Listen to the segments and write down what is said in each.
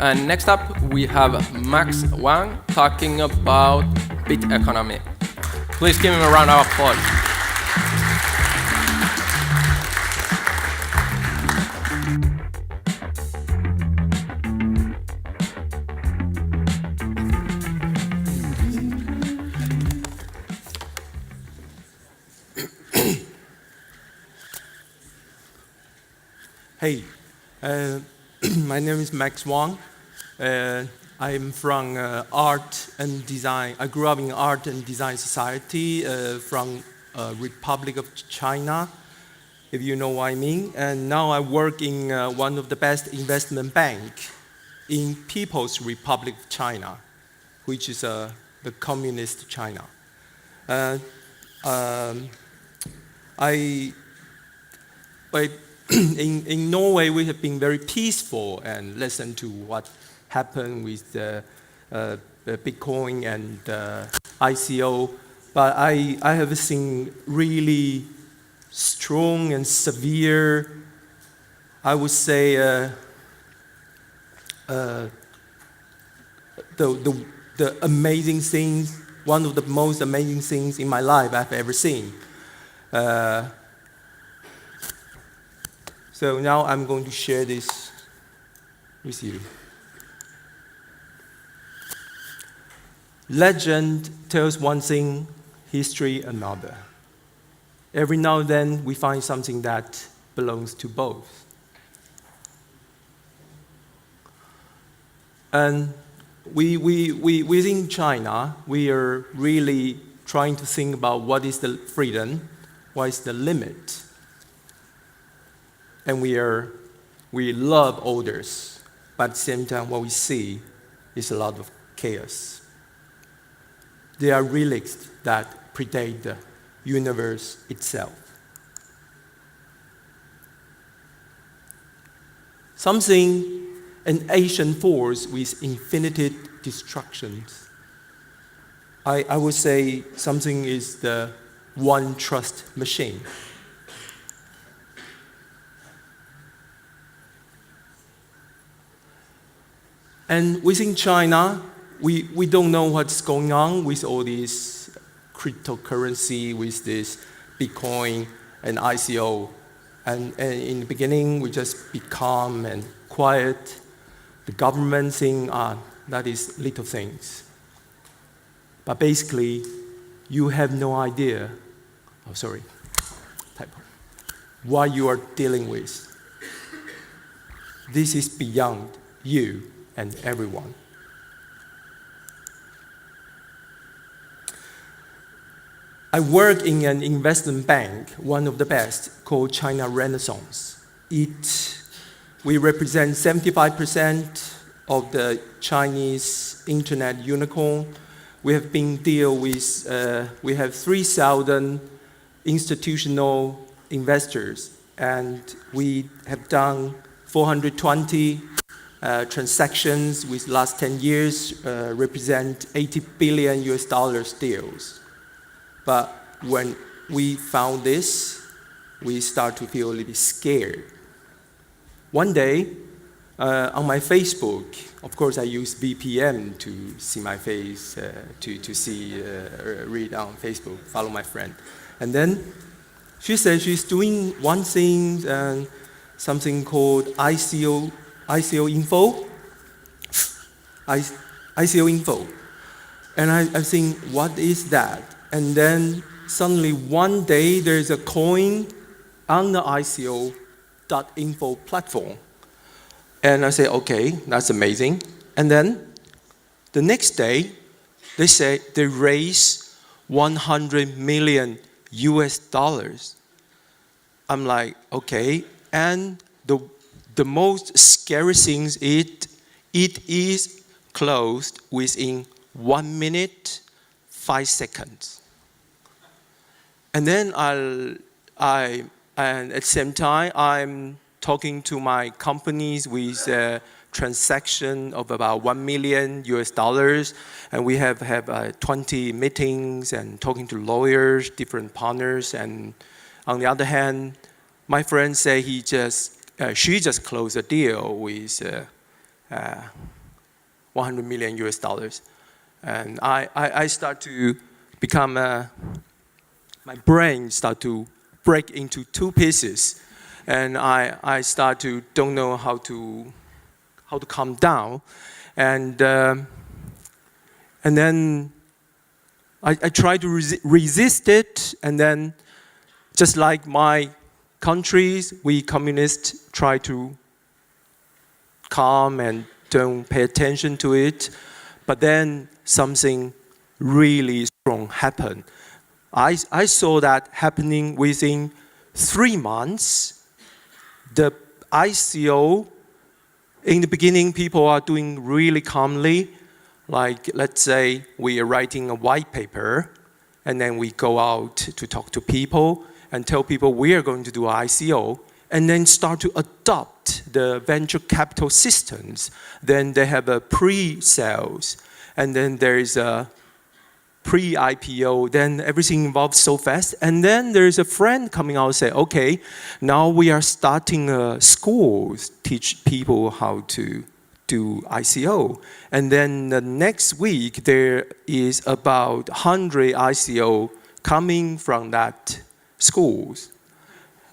And next up, we have Max Wang talking about bit economy. Please give him a round of applause. Hey, my name is Max Wang. I'm from art and design. I grew up in art and design society from Republic of China, if you know what I mean. And now I work in one of the best investment bank in People's Republic of China, which is the communist China. In Norway, we have been very peaceful and listened to what happened with the Bitcoin and ICO. But I have seen really strong and severe, I would say, the amazing things, one of the most amazing things in my life I've ever seen. So now I'm going to share this with you. Legend tells one thing, history another. Every now and then we find something that belongs to both. And within China, we are really trying to think about what is the freedom, what is the limit. And we love orders, but at the same time, what we see is a lot of chaos. They are relics that predate the universe itself. Something, an ancient force with infinite destructions. I would say something is the one trust machine. And within China, we don't know what's going on with all this cryptocurrency, with this Bitcoin and ICO. And in the beginning, we just be calm and quiet. The government thing, that is little things. But basically, you have no idea, what you are dealing with. This is beyond you and everyone. I work in an investment bank, one of the best, called China Renaissance. We represent 75% of the Chinese internet unicorn. We have been we have 3,000 institutional investors, and we have done 420 transactions with last 10 years represent $80 billion deals. But when we found this, we start to feel a little bit scared. One day, on my Facebook, of course I use VPN to see my face, read on Facebook, follow my friend. And then she said she's doing one thing, something called ICO info. ICO info. And I think, what is that? And then suddenly one day there's a coin on the ICO.info platform. And I say, okay, that's amazing. And then the next day, they say they raise $100 million. I'm like, okay. And the most scary thing is it is closed within 1 minute, 5 seconds. And then and at the same time, I'm talking to my companies with a transaction of about $1 million, and we have 20 meetings and talking to lawyers, different partners. And on the other hand, my friend said she just closed a deal with 100 million US dollars. And I start to become, my brain start to break into two pieces. And I start to don't know how to calm down. And then I try to resist it. And then just like my countries, we communists try to calm and don't pay attention to it. But then something really strong happened. I saw that happening within 3 months. The ICO, in the beginning, people are doing really calmly. Like, let's say we are writing a white paper, and then we go out to talk to people and tell people we are going to do ICO, and then start to adopt the venture capital systems. Then they have a pre-sales, and then there is a pre-IPO, then everything evolves so fast. And then there's a friend coming out and say, okay, now we are starting schools, teach people how to do ICO. And then the next week, there is about 100 ICO coming from that schools.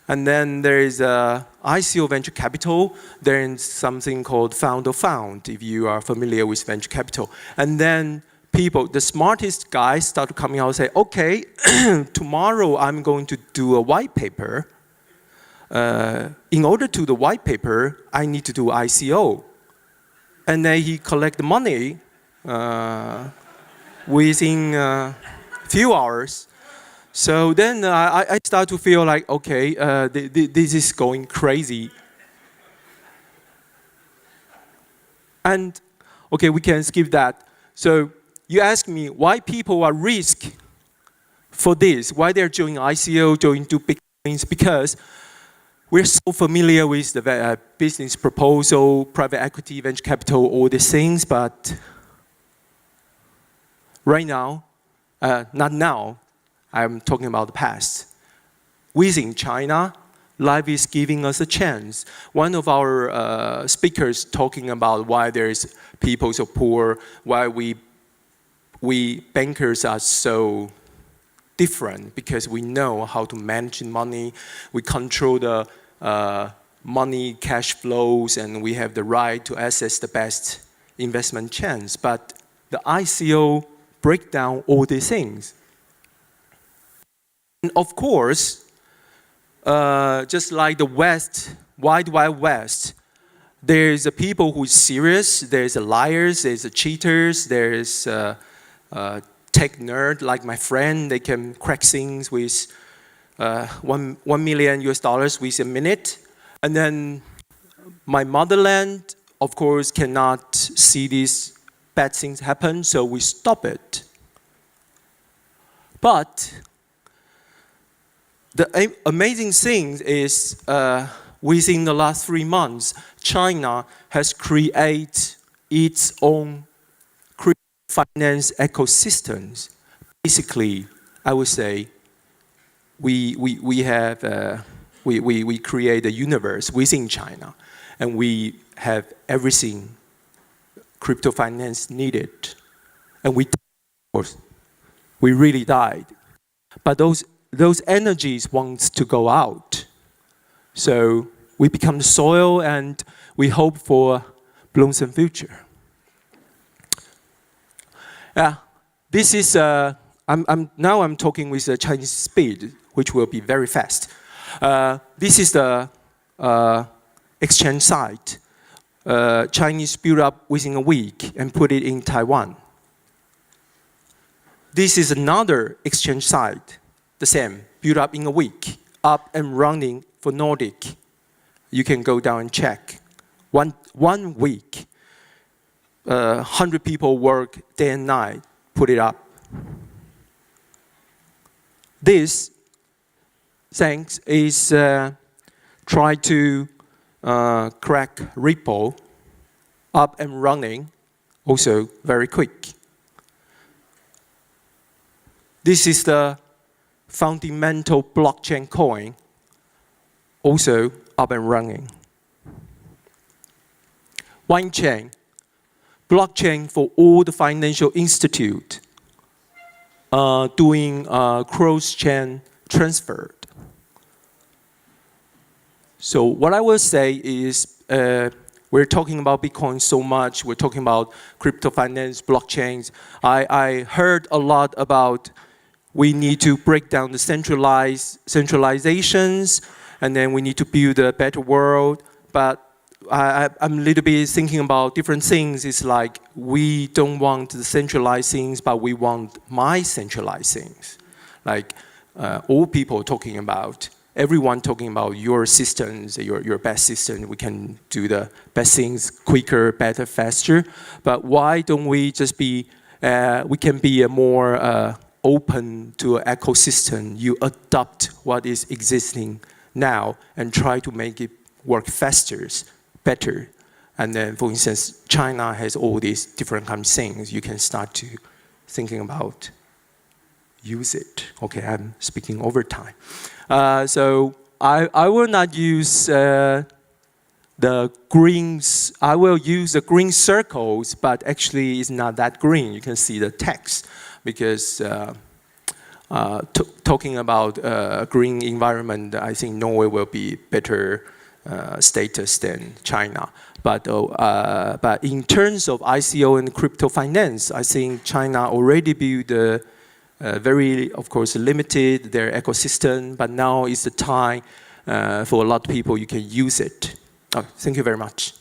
And then there is ICO venture capital. There is something called found of fund, if you are familiar with venture capital. And then people, the smartest guys start coming out and say, okay, tomorrow I'm going to do a white paper. In order to do the white paper, I need to do ICO. And then he collect the money within a few hours. So then I start to feel like, okay, this is going crazy. And, okay, we can skip that. So you ask me why people are risk for this, why they're doing ICO, doing big things, because we're so familiar with the business proposal, private equity, venture capital, all these things, but right now, not now, I'm talking about the past. Within China, life is giving us a chance. One of our speakers talking about why there's people so poor, why we bankers are so different, because we know how to manage money, we control the money cash flows, and we have the right to access the best investment chance. But the ICO break down all these things. And of course, just like the West, Wide West, there's a people who's serious, there's a liars, there's a cheaters, there's tech nerd like my friend. They can crack things with $1 million US with a minute. And then my motherland, of course, cannot see these bad things happen, so we stop it. But the amazing thing is, within the last 3 months, China has created its own finance ecosystems. Basically, I would say we create a universe within China, and we have everything crypto finance needed. And we really died. But those energies want to go out. So we become the soil, and we hope for blossom future. This is, now I'm talking with the Chinese speed, which will be very fast. This is the exchange site. Chinese built up within a week and put it in Taiwan. This is another exchange site, the same, built up in a week, up and running for Nordic. You can go down and check. One week, 100 people work day and night, put it up. This, thanks, is try to crack Reborn, up and running, also very quick. This is the fundamental blockchain coin, also up and running. Wang chain, blockchain for all the financial institute doing cross-chain transfer. So what I will say is we're talking about Bitcoin so much. We're talking about CryptoFinance, blockchains. I heard a lot about we need to break down the centralizations, and then we need to build a better world. But I'm a little bit thinking about different things. It's like we don't want the centralized things, but we want my centralized things. Like all people talking about, everyone talking about your systems, your best system. We can do the best things quicker, better, faster. But why don't we just be, we can be a more open to an ecosystem. You adopt what is existing now and try to make it work faster, better. And then, for instance, China has all these different kinds of things. You can start to thinking about use it. Okay, I'm speaking over time. So I will not use the greens. I will use the green circles, but actually it's not that green. You can see the text because talking about green environment, I think Norway will be better status than China. But in terms of ICO and crypto finance, I think China already built very, of course, limited their ecosystem, but now is the time for a lot of people you can use it. Oh, thank you very much.